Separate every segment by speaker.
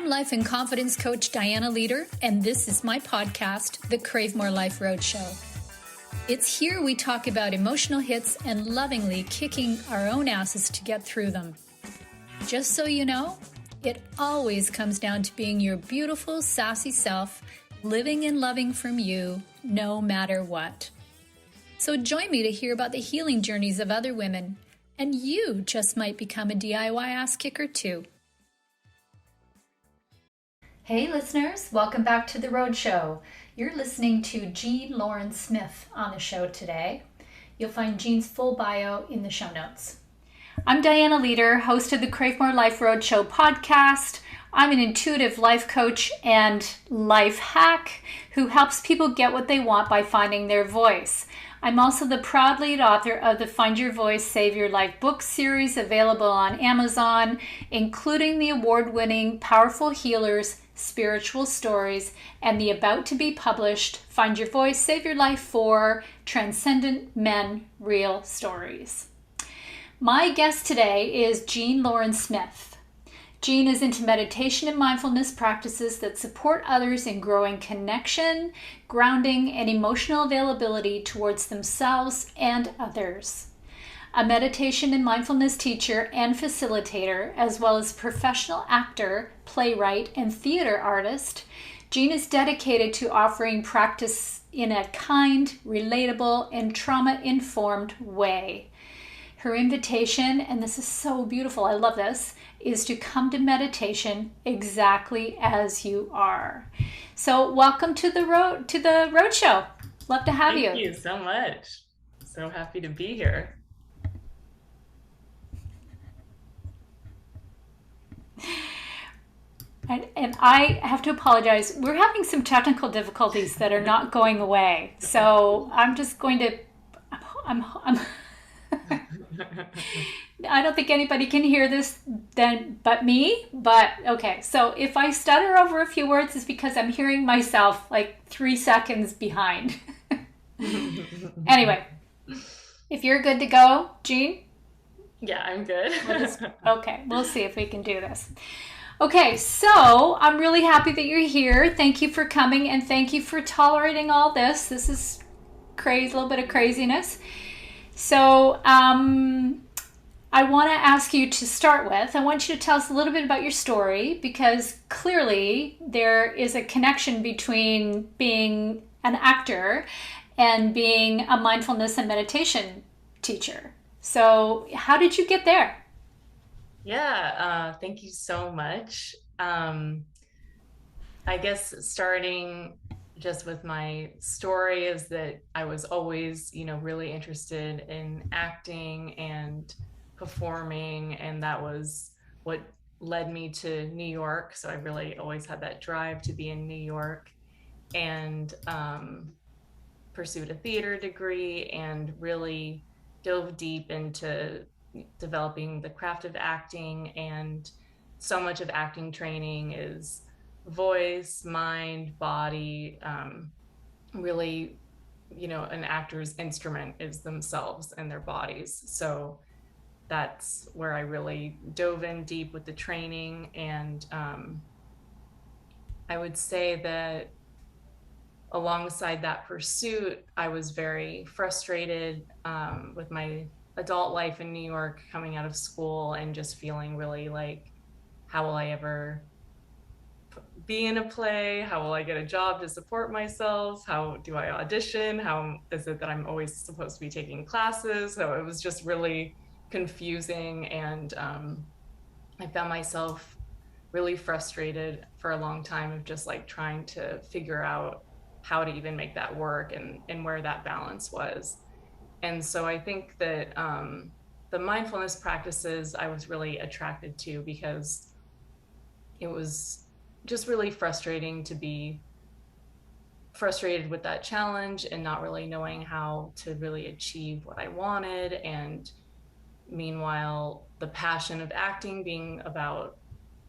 Speaker 1: life and confidence coach Dianna Leeder, and this is my podcast, the Crave More Life Roadshow. It's here we talk about emotional hits and lovingly kicking our own asses to get through them. Just so you know, it always comes down to being your beautiful, sassy self, living and loving from you, no matter what. So join me to hear about the healing journeys of other women, and you just might become a DIY ass kicker too. Hey listeners, welcome back to the Roadshow. You're listening to Jeanne Lauren Smith on the show today. You'll find Jeanne's full bio in the show notes. I'm Dianna Leeder, host of the Crave More Life Roadshow podcast. I'm an intuitive life coach and life hack who helps people get what they want by finding their voice. I'm also the proud lead author of the Find Your Voice, Save Your Life book series available on Amazon, including the award-winning Powerful Healers, Spiritual Stories, and the about-to-be-published Find Your Voice, Save Your Life 4 Transcendent Men Real Stories. My guest today is Jeanne Lauren Smith. Jeanne is into meditation and mindfulness practices that support others in growing connection, grounding, and emotional availability towards themselves and others. A meditation and mindfulness teacher and facilitator, as well as professional actor, playwright, and theater artist, Jeanne is dedicated to offering practice in a kind, relatable, and trauma-informed way. Her invitation, and this is so beautiful, I love this, is to come to meditation exactly as you are. So welcome to the Roadshow. Love to have you.
Speaker 2: Thank you so much. So happy to be here.
Speaker 1: And I have to apologize. We're having some technical difficulties that are not going away. So I'm just going to, I don't think anybody can hear this but me. But okay, so if I stutter over a few words, it's because I'm hearing myself like 3 seconds behind. Anyway, if you're good to go, Jeanne?
Speaker 2: Yeah, I'm good.
Speaker 1: Okay, we'll see if we can do this. Okay, so I'm really happy that you're here. Thank you for coming and thank you for tolerating all this. This is crazy, a little bit of craziness. So I want to ask you to start with, I want you to tell us a little bit about your story, because clearly there is a connection between being an actor and being a mindfulness and meditation teacher. So how did you get there?
Speaker 2: Yeah, thank you so much. I guess starting just with my story is that I was always, really interested in acting and performing, and that was what led me to New York. So I really always had that drive to be in New York, and pursued a theater degree and really dove deep into developing the craft of acting. And so much of acting training is voice, mind, body. Really, an actor's instrument is themselves and their bodies. So that's where I really dove in deep with the training. And I would say that alongside that pursuit, I was very frustrated with my adult life in New York, coming out of school and just feeling really like, how will I ever be in a play? How will I get a job to support myself? How do I audition? How is it that I'm always supposed to be taking classes? So it was just really confusing. And I found myself really frustrated for a long time of just like trying to figure out how to even make that work and where that balance was. And so I think that the mindfulness practices I was really attracted to, because it was just really frustrating to be frustrated with that challenge and not really knowing how to really achieve what I wanted. And meanwhile, the passion of acting being about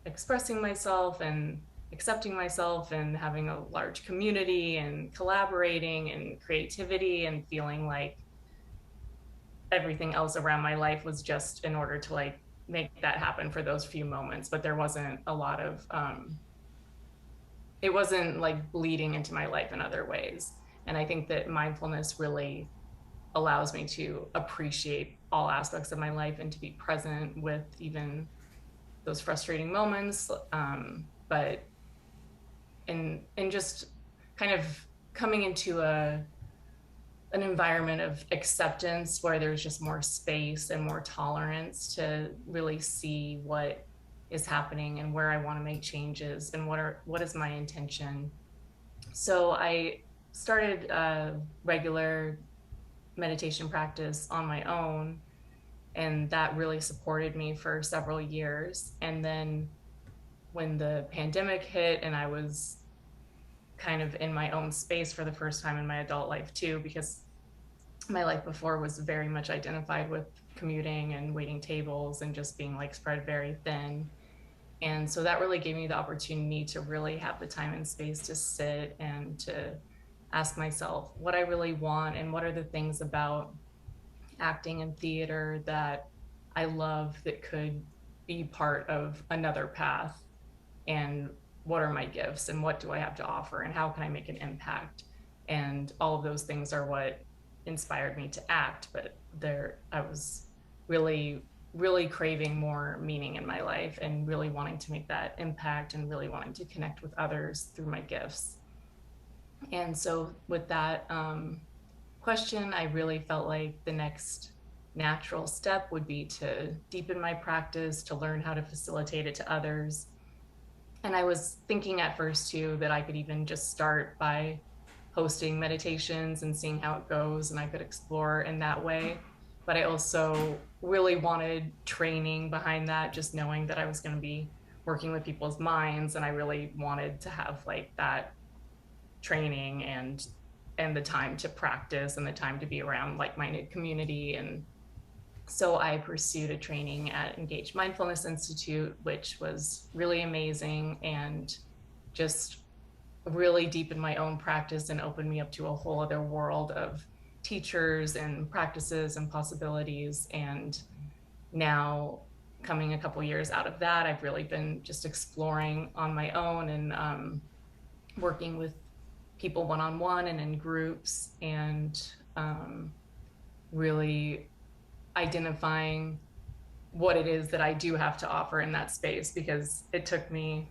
Speaker 2: expressing myself and accepting myself and having a large community and collaborating and creativity, and feeling like everything else around my life was just in order to like make that happen for those few moments. But there wasn't a lot of it wasn't like bleeding into my life in other ways. And I think that mindfulness really allows me to appreciate all aspects of my life and to be present with even those frustrating moments. But and just kind of coming into an environment of acceptance where there's just more space and more tolerance to really see what is happening and where I want to make changes and what is my intention. So I started a regular meditation practice on my own, and that really supported me for several years. And then when the pandemic hit and I was kind of in my own space for the first time in my adult life too, because my life before was very much identified with commuting and waiting tables and just being like spread very thin. And so that really gave me the opportunity to really have the time and space to sit and to ask myself what I really want and what are the things about acting and theater that I love that could be part of another path, and what are my gifts and what do I have to offer and how can I make an impact. And all of those things are what inspired me to act. But there I was really craving more meaning in my life and really wanting to make that impact and really wanting to connect with others through my gifts. And so with that question, I really felt like the next natural step would be to deepen my practice, to learn how to facilitate it to others. And I was thinking at first too that I could even just start by hosting meditations and seeing how it goes, and I could explore in that way. But I also really wanted training behind that, just knowing that I was going to be working with people's minds, and I really wanted to have like that training and the time to practice and the time to be around like-minded community. And so I pursued a training at Engaged Mindfulness Institute, which was really amazing and just really deepened my own practice and opened me up to a whole other world of teachers and practices and possibilities. And now, coming a couple years out of that, I've really been just exploring on my own and working with people one-on-one and in groups, and really identifying what it is that I do have to offer in that space, because it took me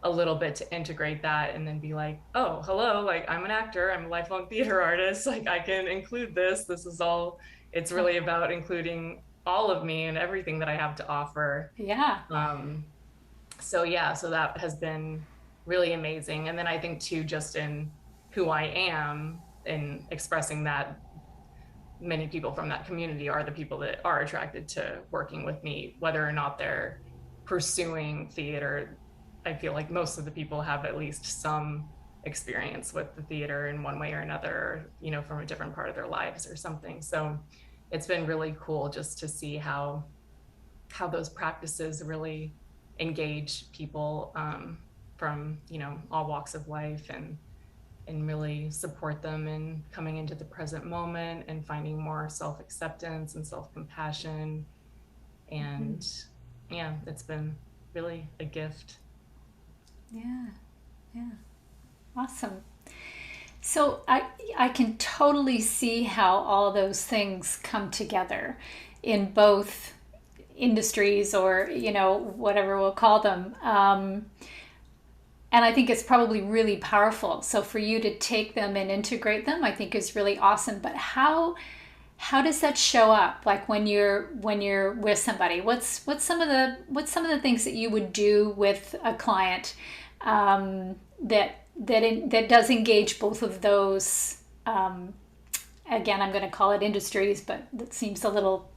Speaker 2: a little bit to integrate that and then be like, oh, hello, like I'm an actor, I'm a lifelong theater artist, like I can include this. This is all, it's really about including all of me and everything that I have to offer.
Speaker 1: Yeah.
Speaker 2: Um, so yeah, so that has been really amazing. And then I think too, just in who I am and expressing that, many people from that community are the people that are attracted to working with me, whether or not they're pursuing theater. I feel like most of the people have at least some experience with the theater in one way or another, you know, from a different part of their lives or something. So it's been really cool just to see how those practices really engage people from, you know, all walks of life, and really support them in coming into the present moment and finding more self-acceptance and self-compassion. And yeah, it's been really a gift.
Speaker 1: Yeah. Yeah. Awesome. So I can totally see how all those things come together in both industries, or whatever we'll call them. And I think it's probably really powerful. So for you to take them and integrate them, I think is really awesome. But how does that show up? Like when you're with somebody, what's some of the things that you would do with a client that does engage both of those? Again, I'm going to call it industries, but that seems a little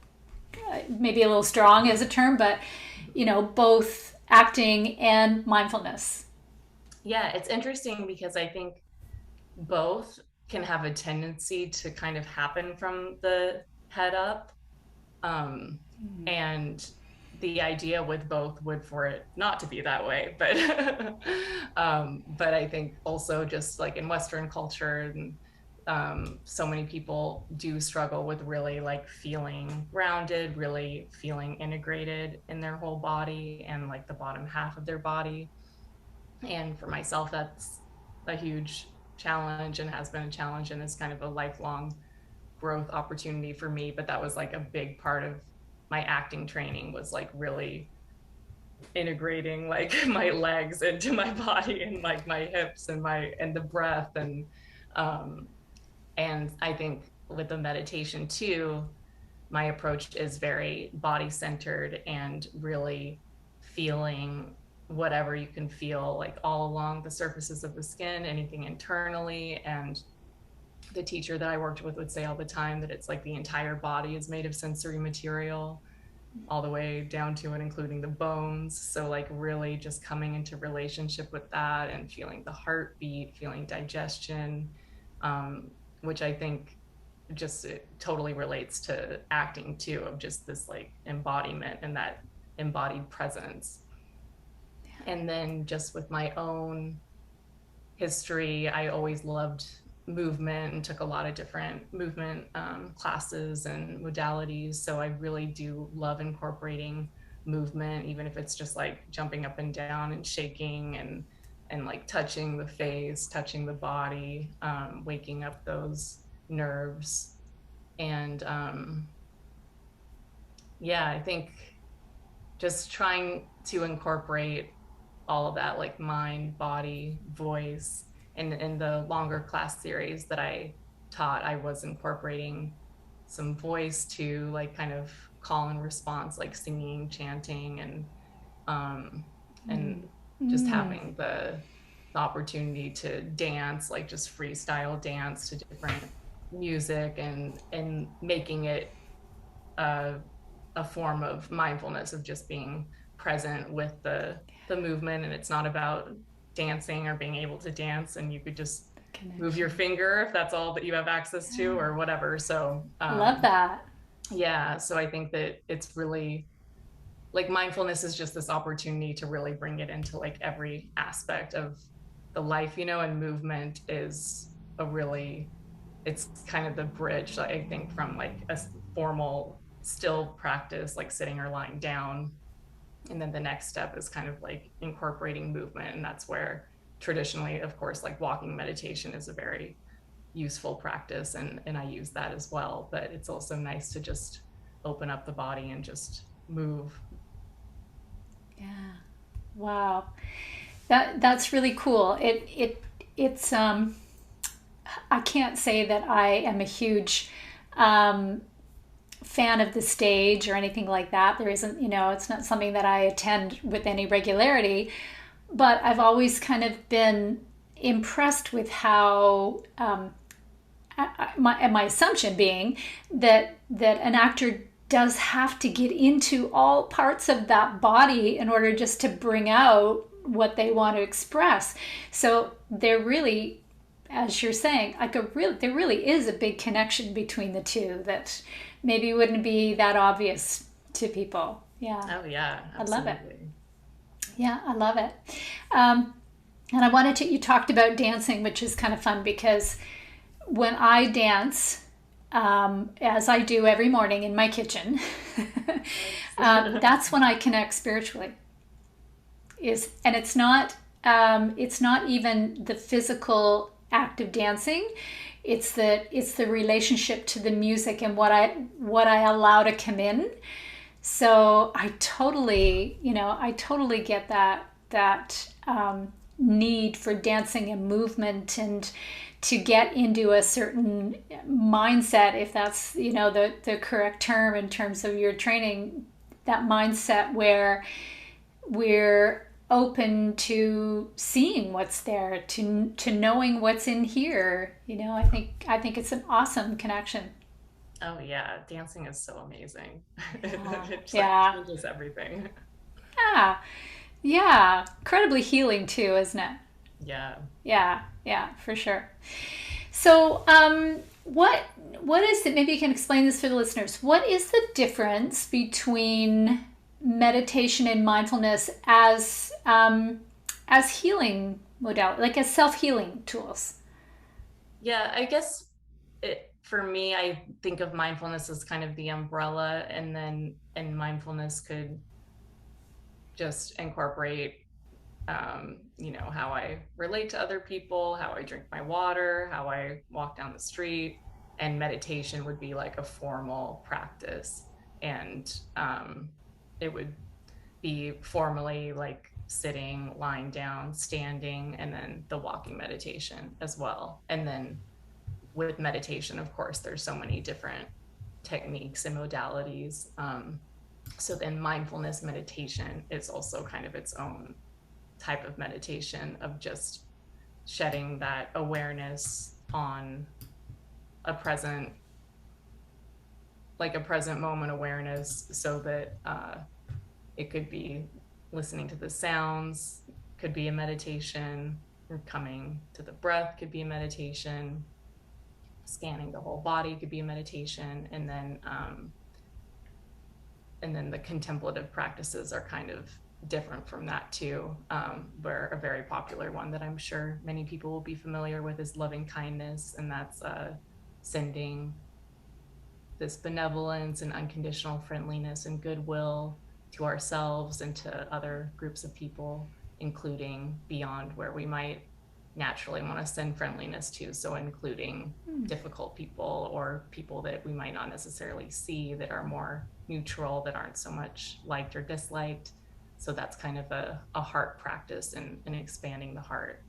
Speaker 1: maybe a little strong as a term. But both acting and mindfulness.
Speaker 2: Yeah, it's interesting because I think both can have a tendency to kind of happen from the head up. Um, and the idea with both would for it not to be that way, but but I think also just like in Western culture, and so many people do struggle with really like feeling grounded, really feeling integrated in their whole body and like the bottom half of their body. And for myself, that's a huge challenge and has been a challenge and is kind of a lifelong growth opportunity for me. But that was like a big part of my acting training, was like really integrating like my legs into my body and like my hips and the breath um and I think with the meditation too, my approach is very body centered and really feeling whatever you can feel like all along the surfaces of the skin, anything internally. And the teacher that I worked with would say all the time that it's like the entire body is made of sensory material, all the way down to and including the bones. So like really just coming into relationship with that and feeling the heartbeat, feeling digestion, um, which I think just it totally relates to acting too, of just this like embodiment and that embodied presence. And then just with my own history, I always loved movement and took a lot of different movement classes and modalities. So I really do love incorporating movement, even if it's just like jumping up and down and shaking and like touching the face, touching the body, waking up those nerves. And yeah, I think just trying to incorporate all of that, like mind, body, voice. And in the longer class series that I taught, I was incorporating some voice to like kind of call and response, like singing, chanting, um and just having the opportunity to dance, like just freestyle dance to different music and making it a, a form of mindfulness, of just being present with the movement. And it's not about dancing or being able to dance, and you could just move your finger if that's all that you have access to or whatever. So
Speaker 1: Love that.
Speaker 2: yeah, so I think that it's really like mindfulness is just this opportunity to really bring it into like every aspect of the life, and movement is a really, it's kind of the bridge, I think, from like a formal still practice like sitting or lying down. And then the next step is kind of like incorporating movement. And that's where traditionally, of course, like walking meditation is a very useful practice. And I use that as well. But it's also nice to just open up the body and just move.
Speaker 1: Yeah. Wow. That's really cool. It's I can't say that I am a huge fan of the stage or anything like that. There isn't, it's not something that I attend with any regularity, but I've always kind of been impressed with how my assumption being that an actor does have to get into all parts of that body in order just to bring out what they want to express. So they're really, as you're saying, like there really is a big connection between the two that maybe wouldn't be that obvious to people. Yeah.
Speaker 2: Oh yeah,
Speaker 1: absolutely. I love it.
Speaker 2: absolutely.
Speaker 1: Yeah, I love it. And I wanted to, you talked about dancing, which is kind of fun because when I dance, as I do every morning in my kitchen, that's when I connect spiritually. And it's not even the physical act of dancing. It's the relationship to the music and what I allow to come in. So I totally get that need for dancing and movement and to get into a certain mindset, if that's the correct term in terms of your training, that mindset where we're open to seeing what's there, to knowing what's in here. I think it's an awesome connection.
Speaker 2: Oh yeah, dancing is so amazing.
Speaker 1: Yeah.
Speaker 2: It just like
Speaker 1: Yeah.
Speaker 2: changes everything.
Speaker 1: Yeah. Yeah. Incredibly healing too, isn't it?
Speaker 2: Yeah.
Speaker 1: Yeah. Yeah, for sure. So, what is it? Maybe you can explain this for the listeners. What is the difference between meditation and mindfulness as healing modality, like as self healing tools?
Speaker 2: Yeah, I guess for me, I think of mindfulness as kind of the umbrella, and mindfulness could just incorporate how I relate to other people, how I drink my water, how I walk down the street. And meditation would be like a formal practice. And it would be formally like sitting, lying down, standing, and then the walking meditation as well. And then with meditation, of course, there's so many different techniques and modalities. So then mindfulness meditation is also kind of its own type of meditation of just shedding that awareness on a present moment awareness, so that it could be listening to the sounds, could be a meditation, or coming to the breath could be a meditation, scanning the whole body could be a meditation, and then the contemplative practices are kind of different from that too, where a very popular one that I'm sure many people will be familiar with is loving kindness, and that's sending this benevolence and unconditional friendliness and goodwill to ourselves and to other groups of people, including beyond where we might naturally want to send friendliness to. So including difficult people or people that we might not necessarily see, that are more neutral, that aren't so much liked or disliked. So that's kind of a heart practice in expanding the heart.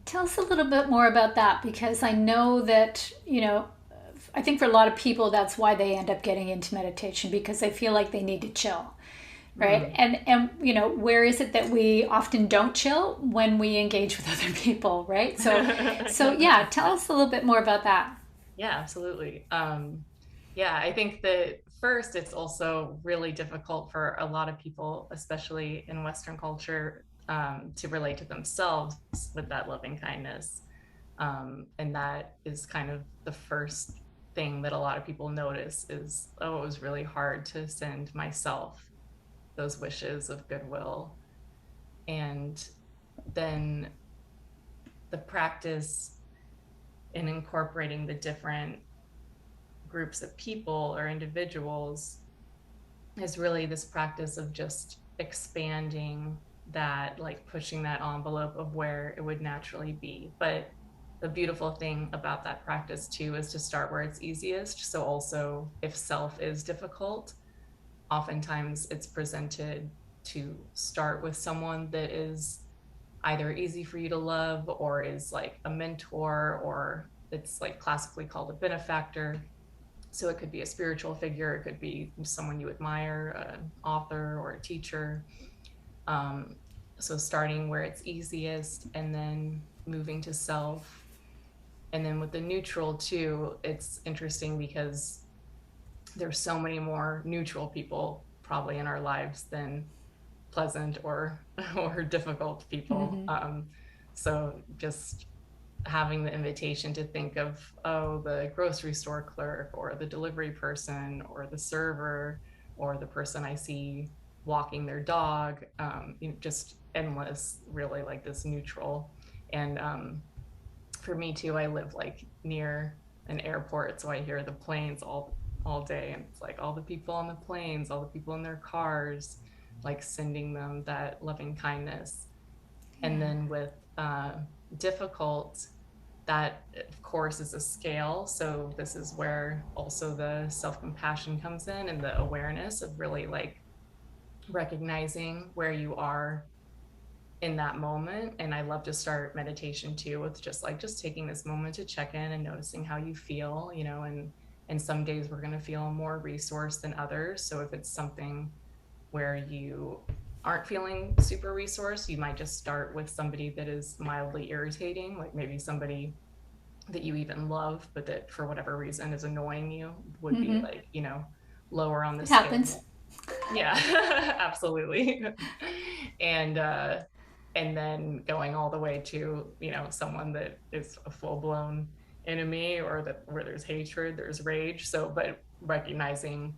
Speaker 1: Tell us a little bit more about that, because I know that, I think for a lot of people, that's why they end up getting into meditation, because they feel like they need to chill, right? And where is it that we often don't chill? When we engage with other people, right? So yeah, tell us a little bit more about that.
Speaker 2: Yeah, absolutely. I think that first, it's also really difficult for a lot of people, especially in Western culture, to relate to themselves with that loving kindness. And that is kind of the first thing that a lot of people notice is, oh, it was really hard to send myself those wishes of goodwill. And then the practice in incorporating the different groups of people or individuals is really this practice of just expanding that, like pushing that envelope of where it would naturally be. But the beautiful thing about that practice too is to start where it's easiest. So also, if self is difficult, oftentimes it's presented to start with someone that is either easy for you to love, or is like a mentor, or it's like classically called a benefactor. So it could be a spiritual figure, it could be someone you admire, an author or a teacher. So starting where it's easiest and then moving to self. And then with the neutral too, it's interesting because there's so many more neutral people probably in our lives than pleasant or difficult people. So just having the invitation to think of, oh, the grocery store clerk, or the delivery person, or the server, or the person I see walking their dog, just endless, really, like this neutral. And for me too, I live like near an airport, so I hear the planes all day, and it's like all the people on the planes, all the people in their cars, like sending them that loving kindness. And then with difficult, that of course is a scale. So this is where also the self-compassion comes in, and the awareness of really like recognizing where you are in that moment. And I love to start meditation too with just taking this moment to check in and noticing how you feel, and some days we're going to feel more resourced than others. So if it's something where you aren't feeling super resourced, you might just start with somebody that is mildly irritating, like maybe somebody that you even love, but that for whatever reason is annoying you, would be like, lower on the
Speaker 1: It
Speaker 2: scale.
Speaker 1: happens.
Speaker 2: Yeah, absolutely. And then going all the way to, someone that is a full-blown enemy, or that where there's hatred, there's rage. So, but recognizing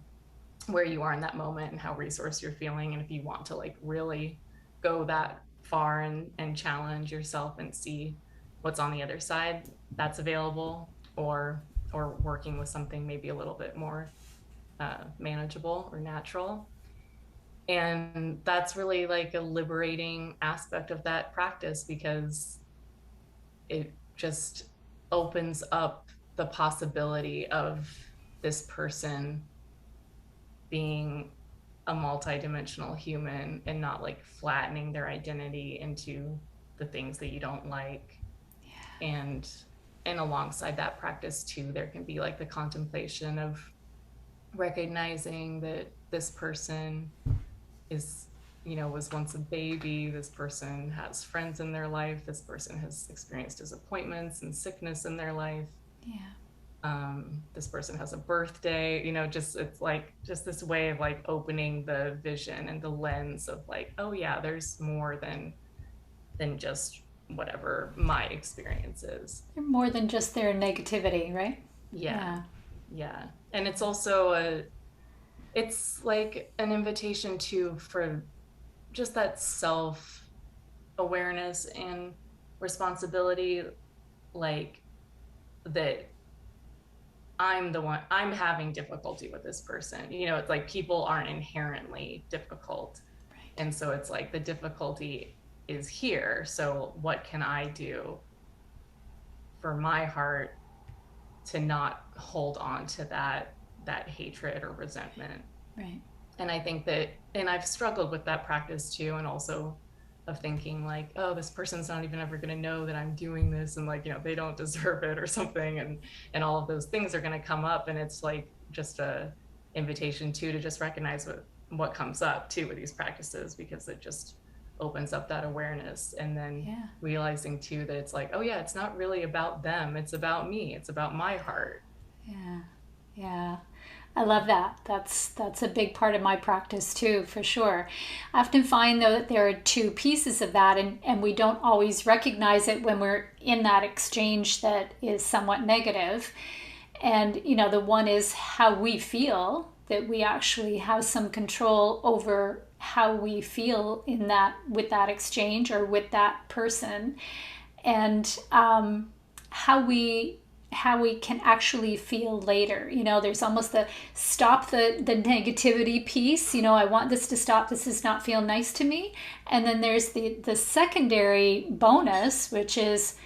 Speaker 2: where you are in that moment and how resourced you're feeling, and if you want to like really go that far and challenge yourself and see what's on the other side, that's available. Or working with something maybe a little bit more manageable or natural. And that's really like a liberating aspect of that practice, because it just opens up the possibility of this person being a multidimensional human and not like flattening their identity into the things that you don't like. And alongside that practice too, there can be like the contemplation of recognizing that this person is, was once a baby. This person has friends in their life. This person has experienced disappointments and sickness in their life.
Speaker 1: Yeah.
Speaker 2: This person has a birthday, just, it's like just this way of like opening the vision and the lens of like, oh yeah, there's more than just whatever my experience is.
Speaker 1: They're more than just their negativity, right?
Speaker 2: Yeah.
Speaker 1: Yeah.
Speaker 2: Yeah. And it's also it's like an invitation to for just that self awareness and responsibility, like that I'm having difficulty with this person. It's like people aren't inherently difficult.
Speaker 1: Right.
Speaker 2: And so it's like the difficulty is here. So what can I do for my heart to not hold on to that hatred or resentment?
Speaker 1: Right.
Speaker 2: And I think that, and I've struggled with that practice too, and also of thinking like, oh, this person's not even ever going to know that I'm doing this, and like, they don't deserve it or something, and all of those things are going to come up. And it's like just a invitation too to just recognize what comes up too with these practices, because it just opens up that awareness. And then
Speaker 1: Yeah.
Speaker 2: realizing too that it's like, oh yeah, it's not really about them, it's about me, it's about my heart.
Speaker 1: Yeah. Yeah. I love that. That's a big part of my practice too, for sure. I often find though that there are two pieces of that, and we don't always recognize it when we're in that exchange that is somewhat negative. And the one is how we feel, that we actually have some control over how we feel in that, with that exchange or with that person, and how we can actually feel later. There's almost the stop the negativity piece. I want this to stop. This does not feel nice to me. And then there's the secondary bonus, which is,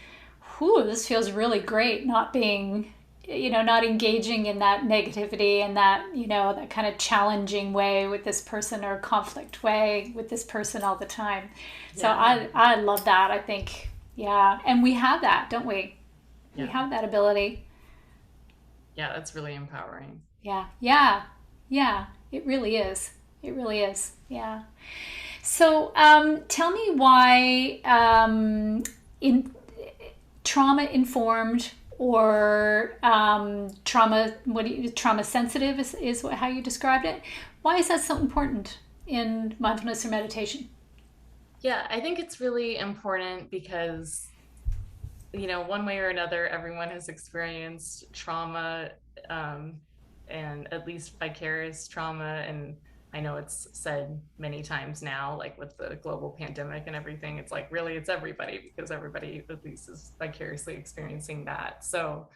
Speaker 1: whew, this feels really great, not being, not engaging in that negativity and that, that kind of challenging way with this person, or conflict way with this person all the time. So
Speaker 2: Yeah.
Speaker 1: I love that. I think, yeah. And we have that, don't we? We
Speaker 2: Yeah.
Speaker 1: have that ability.
Speaker 2: Yeah, that's really empowering.
Speaker 1: Yeah. Yeah. Yeah. It really is. It really is. Yeah. So tell me why in trauma informed or trauma sensitive is how you described it. Why is that so important in mindfulness or meditation?
Speaker 2: Yeah, I think it's really important because, one way or another, everyone has experienced trauma, um, and at least vicarious trauma. And I know it's said many times now, like with the global pandemic and everything, it's like really it's everybody, because everybody at least is vicariously experiencing that. So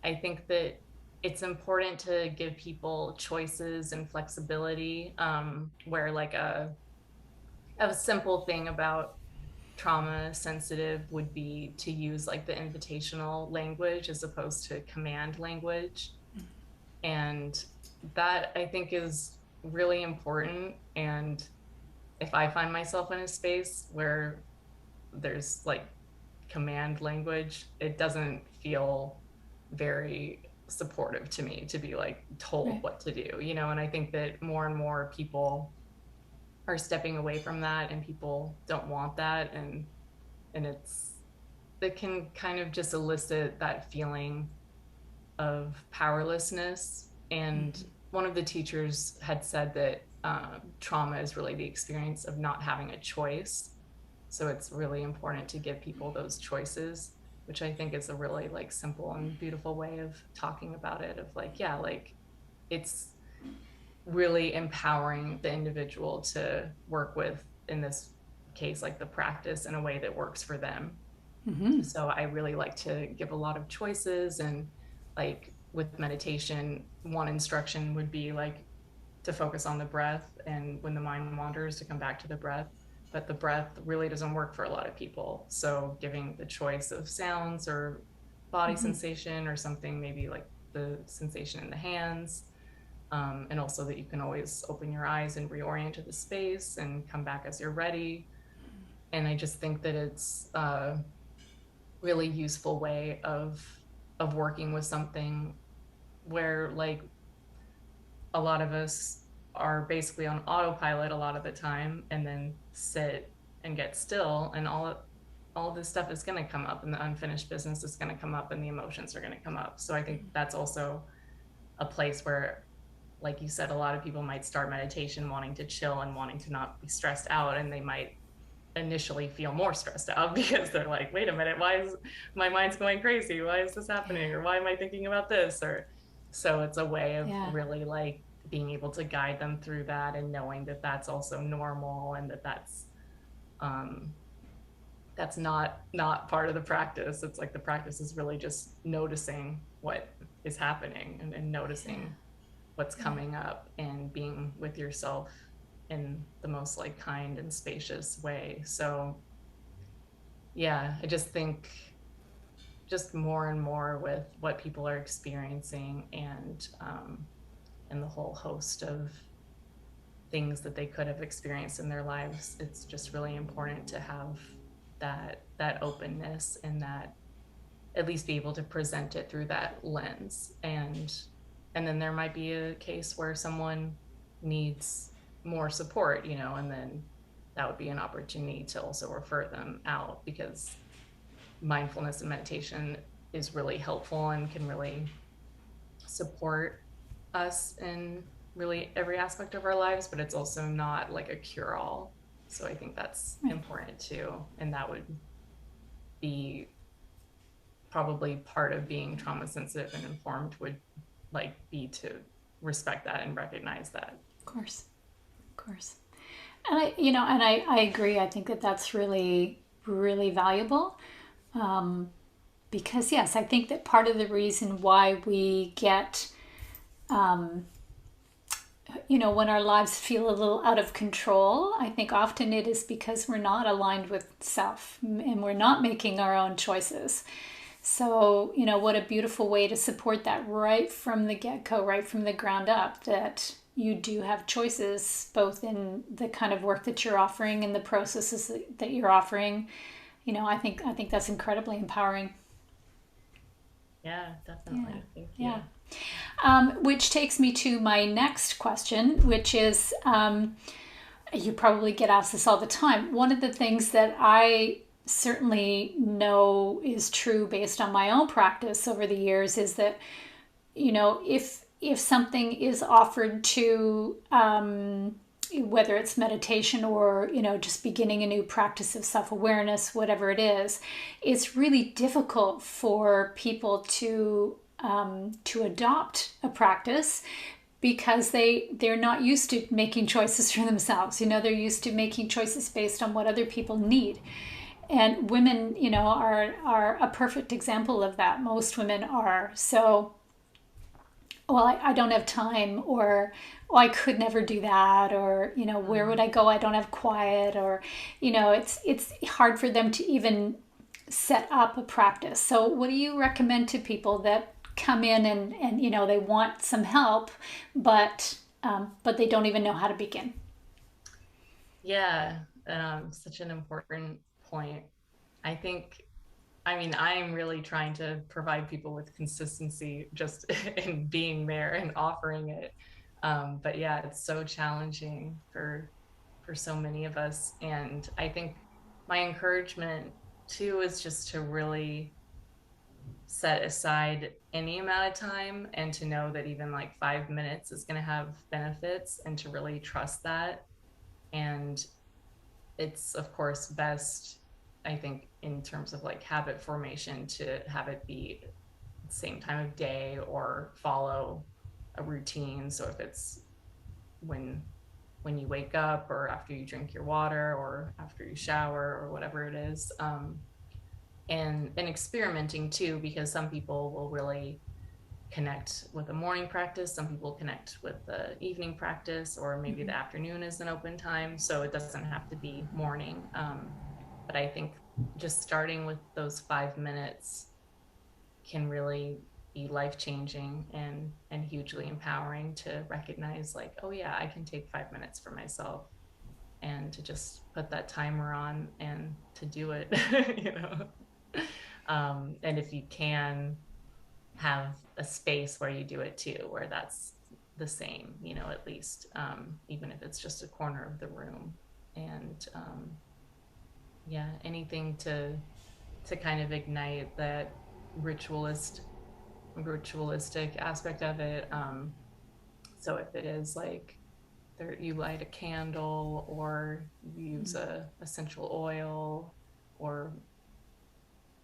Speaker 2: I think that it's important to give people choices and flexibility, where like a simple thing about trauma sensitive would be to use like the invitational language as opposed to command language. And that I think is really important. And if I find myself in a space where there's like command language, it doesn't feel very supportive to me to be like told
Speaker 1: Right.
Speaker 2: what to do, and I think that more and more people are stepping away from that, and people don't want that. And it can kind of just elicit that feeling of powerlessness. And one of the teachers had said that trauma is really the experience of not having a choice. So it's really important to give people those choices, which I think is a really like simple and beautiful way of talking about it, of like, yeah, like it's really empowering the individual to work with, in this case, like the practice in a way that works for them.
Speaker 1: Mm-hmm.
Speaker 2: So I really like to give a lot of choices. And like with meditation, one instruction would be like to focus on the breath, and when the mind wanders to come back to the breath. But the breath really doesn't work for a lot of people. So giving the choice of sounds or body sensation, or something maybe like the sensation in the hands, and also that you can always open your eyes and reorient to the space and come back as you're ready. And I just think that it's a really useful way of working with something where, like, a lot of us are basically on autopilot a lot of the time, and then sit and get still, and all this stuff is going to come up, and the unfinished business is going to come up, and the emotions are going to come up. So I think that's also a place where, like you said, a lot of people might start meditation wanting to chill and wanting to not be stressed out, and they might initially feel more stressed out because they're like, wait a minute, why is my mind's going crazy, why is this happening, or why am I thinking about this? Or so it's a way of really like being able to guide them through that, and knowing that that's also normal, and that that's not part of the practice. It's like the practice is really just noticing what is happening, and noticing what's coming up, and being with yourself in the most like kind and spacious way. So yeah, I just think just more and more with what people are experiencing, and the whole host of things that they could have experienced in their lives, it's just really important to have that openness, and that at least be able to present it through that lens. And then there might be a case where someone needs more support, and then that would be an opportunity to also refer them out, because mindfulness and meditation is really helpful and can really support us in really every aspect of our lives, but it's also not like a cure-all. So I think that's important too, and that would be probably part of being trauma sensitive and informed, would like be to respect that and recognize that.
Speaker 1: Of course. And I agree. I think that that's really, really valuable. Because yes, I think that part of the reason why we get, when our lives feel a little out of control, I think often it is because we're not aligned with self, and we're not making our own choices. So, what a beautiful way to support that right from the get-go, right from the ground up, that you do have choices, both in the kind of work that you're offering and the processes that you're offering. I think that's incredibly empowering.
Speaker 2: Yeah, definitely. Thank you.
Speaker 1: Yeah. Which takes me to my next question, which is, you probably get asked this all the time. One of the things that I certainly know is true based on my own practice over the years is that, if something is offered to, whether it's meditation or, just beginning a new practice of self-awareness, whatever it is, it's really difficult for people to adopt a practice, because they're not used to making choices for themselves. They're used to making choices based on what other people need. And women, are a perfect example of that. Most women are. So, well, I don't have time, or I could never do that, or where would I go? I don't have quiet, or it's hard for them to even set up a practice. So what do you recommend to people that come in and they want some help, but they don't even know how to begin?
Speaker 2: Yeah, such an important point. I'm really trying to provide people with consistency just in being there and offering it. But yeah, it's so challenging for so many of us. And I think my encouragement too is just to really set aside any amount of time, and to know that even like 5 minutes is going to have benefits, and to really trust that. And it's of course best, I think, in terms of like habit formation, to have it be the same time of day or follow a routine. So if it's when you wake up, or after you drink your water, or after you shower, or whatever it is, and experimenting too, because some people will really connect with a morning practice. Some people connect with the evening practice, or maybe the afternoon is an open time. So it doesn't have to be morning. But I think just starting with those 5 minutes can really be life changing and hugely empowering to recognize like, oh yeah, I can take 5 minutes for myself, and to just put that timer on and to do it, you know. And if you can have a space where you do it too, where that's the same, you know, at least, even if it's just a corner of the room. And yeah, anything to kind of ignite that ritualistic aspect of it. So if it is like there, you light a candle, or you use a essential oil, or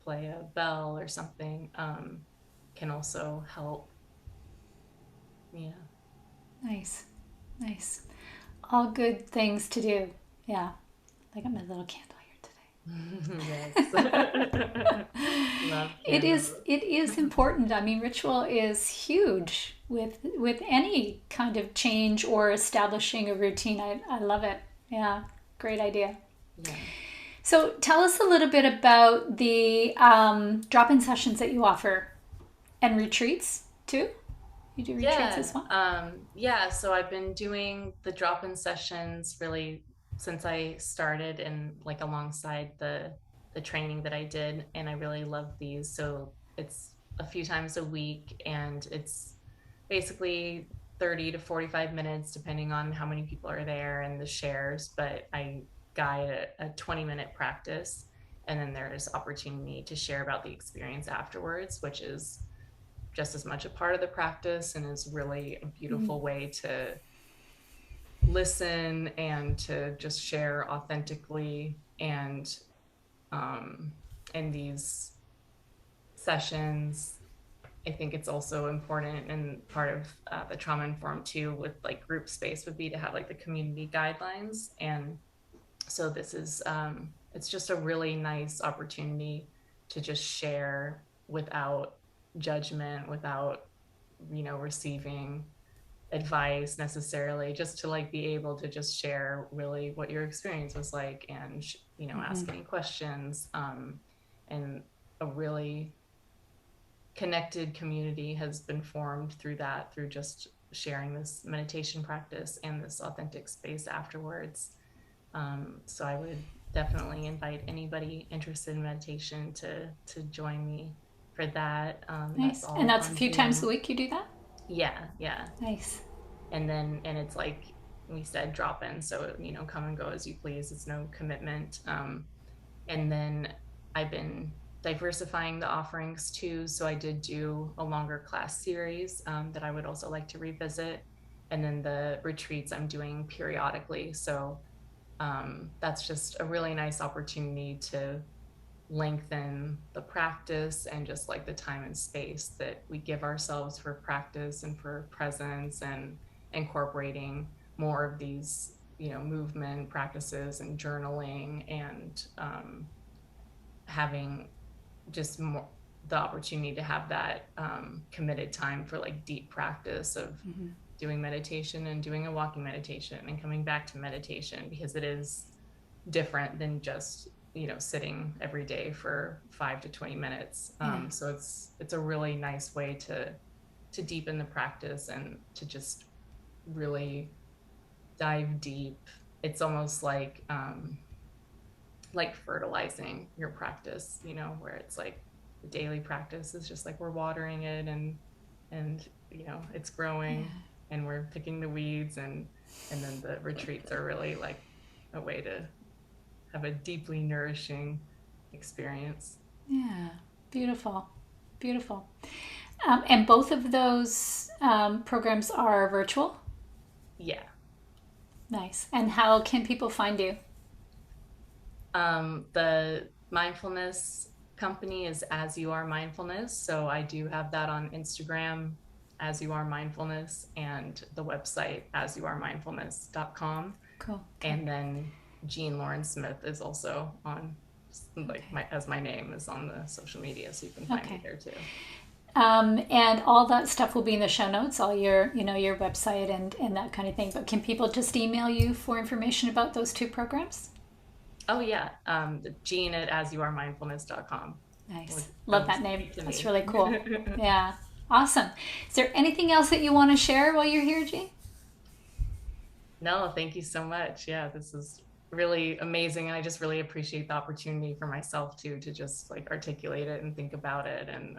Speaker 2: play a bell or something, can also help. Yeah.
Speaker 1: Nice. Nice. All good things to do. Yeah. I got my little candle here
Speaker 2: Yes. Love
Speaker 1: today.
Speaker 2: candles.
Speaker 1: It is important. I mean, ritual is huge with any kind of change or establishing a routine. I love it. Yeah. Great idea.
Speaker 2: Yeah.
Speaker 1: So tell us a little bit about the drop-in sessions that you offer and retreats too. You do retreats
Speaker 2: Yeah.
Speaker 1: as well?
Speaker 2: Yeah. So I've been doing the drop-in sessions really since I started, and like alongside the training that I did, and I really love these. So it's a few times a week, and it's basically 30 to 45 minutes depending on how many people are there and the shares, but I guide a 20-minute practice, and then there's opportunity to share about the experience afterwards, which is just as much a part of the practice and is really a beautiful way to listen and to just share authentically. And in these sessions, I think it's also important, and part of the trauma informed too, with like group space, would be to have like the community guidelines. And so this is, it's just a really nice opportunity to just share without judgment, without, you know, receiving advice necessarily, just to like be able to just share really what your experience was like, and you know, ask any questions. And a really connected community has been formed through that, through just sharing this meditation practice and this authentic space afterwards. So I would definitely invite anybody interested in meditation to join me for that. That's
Speaker 1: Nice. And
Speaker 2: all
Speaker 1: that's a
Speaker 2: on
Speaker 1: few times a
Speaker 2: Zoom.
Speaker 1: week you do that?
Speaker 2: Yeah, yeah.
Speaker 1: Nice.
Speaker 2: And it's like we said, drop in, so you know, come and go as you please. It's no commitment. And then I've been diversifying the offerings too. So I did do a longer class series that I would also like to revisit. And then the retreats I'm doing periodically. So that's just a really nice opportunity to lengthen the practice, and just like the time and space that we give ourselves for practice and for presence, and incorporating more of these, you know, movement practices and journaling, and having just more the opportunity to have that committed time for like deep practice of doing meditation and doing a walking meditation and coming back to meditation, because it is different than just, you know, sitting every day for 5 to 20 minutes. So it's a really nice way to deepen the practice and to just really dive deep. It's almost like fertilizing your practice, you know, where it's like the daily practice is just like we're watering it, and you know, it's growing, and we're picking the weeds, and then the retreats are really like a way to have a deeply nourishing experience.
Speaker 1: Yeah. Beautiful. Beautiful. And both of those programs are virtual?
Speaker 2: Yeah.
Speaker 1: Nice. And how can people find you?
Speaker 2: The mindfulness company is As You Are Mindfulness. So I do have that on Instagram, As You Are Mindfulness, and the website, asyouaremindfulness.com.
Speaker 1: Cool. Okay.
Speaker 2: And then Jeanne Lauren Smith is also on, like, my name is on the social media, so you can find me there too.
Speaker 1: And all that stuff will be in the show notes, all your, your website and that kind of thing. But can people just email you for information about those two programs?
Speaker 2: Oh yeah, Jeanne at asyouaremindfulness.com.
Speaker 1: Nice. Love that name. That's really cool. Yeah. Awesome. Is there anything else that you want to share while you're here, Jeanne?
Speaker 2: No, thank you so much. Yeah, this is really amazing. And I just really appreciate the opportunity for myself too, to just like articulate it and think about it. And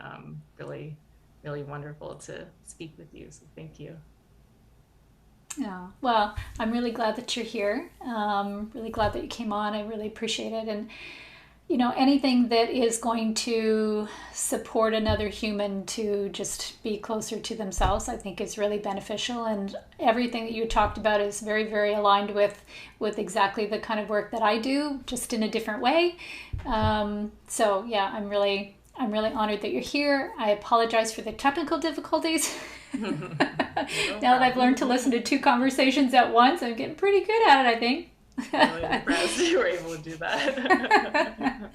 Speaker 2: really, really wonderful to speak with you. So thank you.
Speaker 1: Yeah. Well, I'm really glad that you're here. Really glad that you came on. I really appreciate it. And anything that is going to support another human to just be closer to themselves, I think is really beneficial. And everything that you talked about is very, very aligned with exactly the kind of work that I do, just in a different way. So yeah, I'm really honored that you're here. I apologize for the technical difficulties. Now that I've learned to listen to two conversations at once, I'm getting pretty good at it, I think.
Speaker 2: I'm really impressed you were able to do that.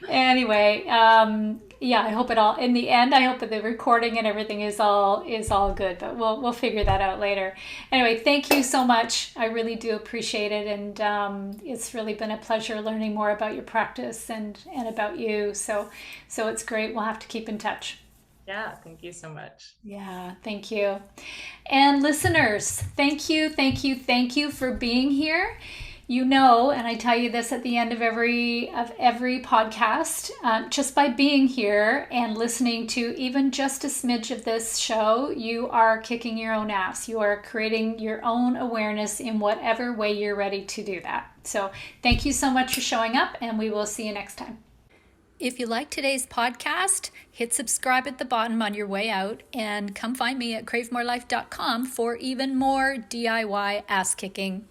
Speaker 1: Anyway, yeah, I hope in the end, I hope that the recording and everything is all good, but we'll figure that out later. Anyway, thank you so much. I really do appreciate it. And it's really been a pleasure learning more about your practice and about you. So it's great. We'll have to keep in touch.
Speaker 2: Yeah, thank you so much.
Speaker 1: Yeah, thank you. And listeners, thank you for being here. And I tell you this at the end of every podcast, just by being here and listening to even just a smidge of this show, you are kicking your own ass. You are creating your own awareness in whatever way you're ready to do that. So thank you so much for showing up, and we will see you next time. If you like today's podcast, hit subscribe at the bottom on your way out, and come find me at cravemorelife.com for even more DIY ass kicking.